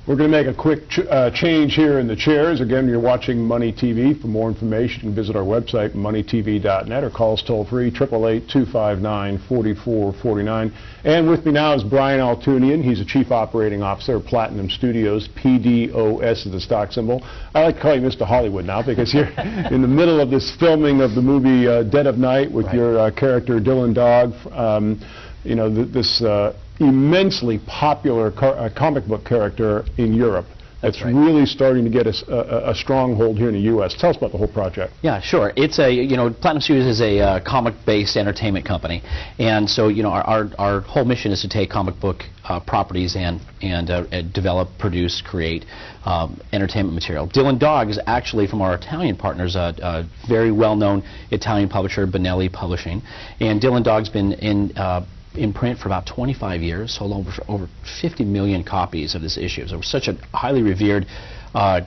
We're going to make a quick change here in the chairs. Again, you're watching Money TV. For more information, you can visit our website, MoneyTv.net, or call us toll-free, 888-259-4449. And with me now is Brian Altounian. He's the Chief Operating Officer of Platinum Studios. PDOS is the stock symbol. I like to call you Mr. Hollywood now because you're in the middle of this filming of the movie Dead of Night with your character Dylan Dog. You know, this immensely popular comic book character in Europe. That's really starting to get a stronghold here in the U.S. Tell us about the whole project. Yeah, sure. It's a, Platinum Studios is a comic-based entertainment company, and so, our whole mission is to take comic book properties and develop, produce, create entertainment material. Dylan Dog is actually from our Italian partners, a very well-known Italian publisher, Benelli Publishing, and Dylan Dog's been in print for about 25 years, sold over 50 million copies of this issue. So such a highly revered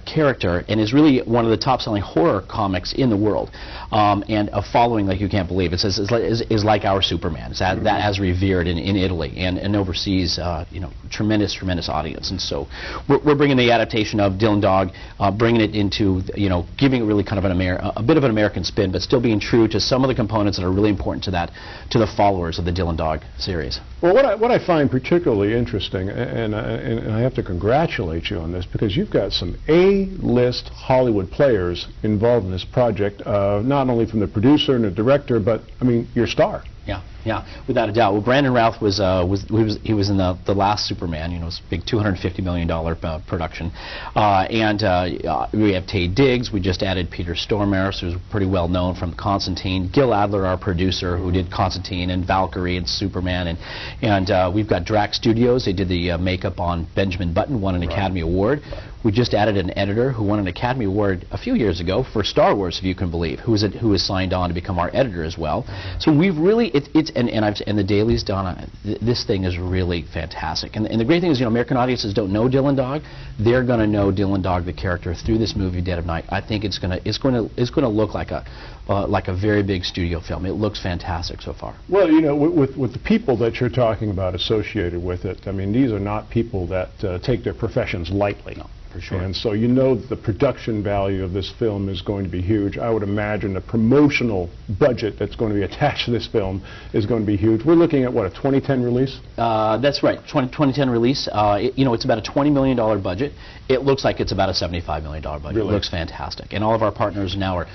character, and is really one of the top-selling horror comics in the world, and a following like you can't believe. It says is like our Superman. It's that as revered in Italy and overseas, tremendous audience. And so we're bringing the adaptation of Dylan Dog, bringing it into, giving it really kind of a bit of an American spin, but still being true to some of the components that are really important to the followers of the Dylan Dog series. Well, what I find particularly interesting, and I have to congratulate you on this, because you've got some A-list Hollywood players involved in this project, not only from the producer and the director, but, I mean, your star. Yeah, without a doubt. Well, Brandon Routh was in the last Superman, it's a big $250 million production, and we have Taye Diggs. We just added Peter Stormare, who's pretty well known from Constantine. Gil Adler, our producer, who did Constantine and Valkyrie and Superman, and we've got Drax Studios. They did the makeup on Benjamin Button, won an Academy Award. We just added an editor who won an Academy Award a few years ago for Star Wars, if you can believe, who is signed on to become our editor as well. So we've really, and the dailies, Donna, this thing is really fantastic. And the great thing is, American audiences don't know Dylan Dog. They're going to know Dylan Dog, the character, through this movie, Dead of Night. I think it's going to look like a very big studio film. It looks fantastic so far. Well, with the people that you're talking about associated with it, I mean, these are not people that take their professions lightly. No. For sure. And so the production value of this film is going to be huge. I would imagine the promotional budget that's going to be attached to this film is going to be huge. We're looking at, what, a 2010 release? That's right, 2010 release. It's about a $20 million budget. It looks like it's about a $75 million budget. Really? It looks fantastic. And all of our partners now I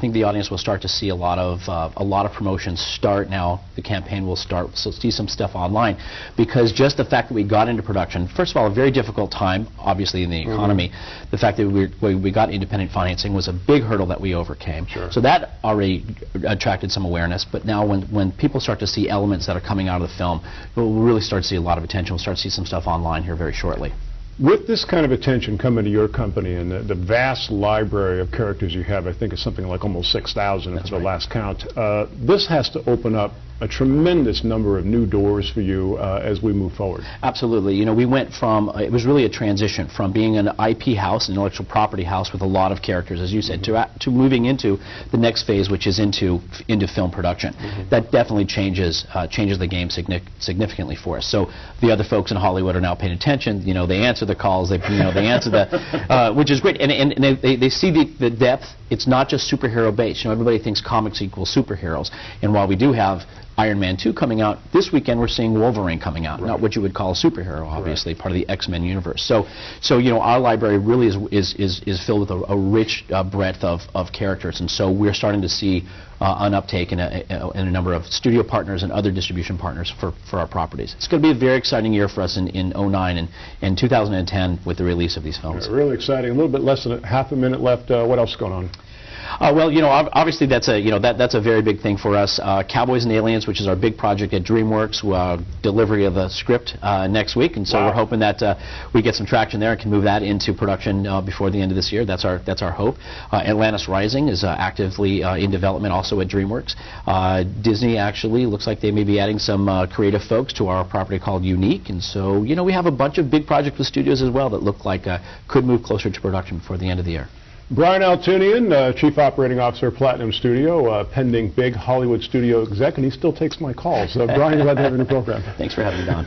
think the audience will start to see a lot of promotions start now. The campaign will start, so see some stuff online, because just the fact that we got into production, first of all, a very difficult time, obviously, in the economy. The fact that we got independent financing was a big hurdle that we overcame. Sure. So that already attracted some awareness, but now when people start to see elements that are coming out of the film, we'll really start to see a lot of attention. We'll start to see some stuff online here very shortly. With this kind of attention coming to your company and the vast library of characters you have, I think it's something like almost 6,000 at the last count, this has to open up a tremendous number of new doors for you as we move forward. Absolutely. We went from, it was really a transition from being an IP house, an intellectual property house with a lot of characters, as you said, to moving into the next phase, which is into film production. That definitely changes the game significantly for us. So the other folks in Hollywood are now paying attention. They answer the calls. They answer the, which is great, and they see the depth. It's not just superhero based. Everybody thinks comics equals superheroes, and while we do have Iron Man 2 coming out this weekend, we're seeing Wolverine coming out, not what you would call a superhero, obviously, part of the X-Men universe. So our library really is filled with a rich breadth of characters, and so we're starting to see an uptake in a number of studio partners and other distribution partners for our properties. It's going to be a very exciting year for us in 2009 and 2010 with the release of these films. Yeah, really exciting. A little bit less than half a minute left. What else is going on? Well, obviously that's a very big thing for us. Cowboys and Aliens, which is our big project at DreamWorks, delivery of the script next week, and so we're hoping that we get some traction there and can move that into production before the end of this year. That's our hope. Atlantis Rising is actively in development also at DreamWorks. Disney actually looks like they may be adding some creative folks to our property called Unique, and so we have a bunch of big projects with studios as well that look like could move closer to production before the end of the year. Brian Altounian, Chief Operating Officer, Platinum Studio, pending big Hollywood studio exec, and he still takes my calls. Brian, glad to have you in the program. Thanks for having me, Don.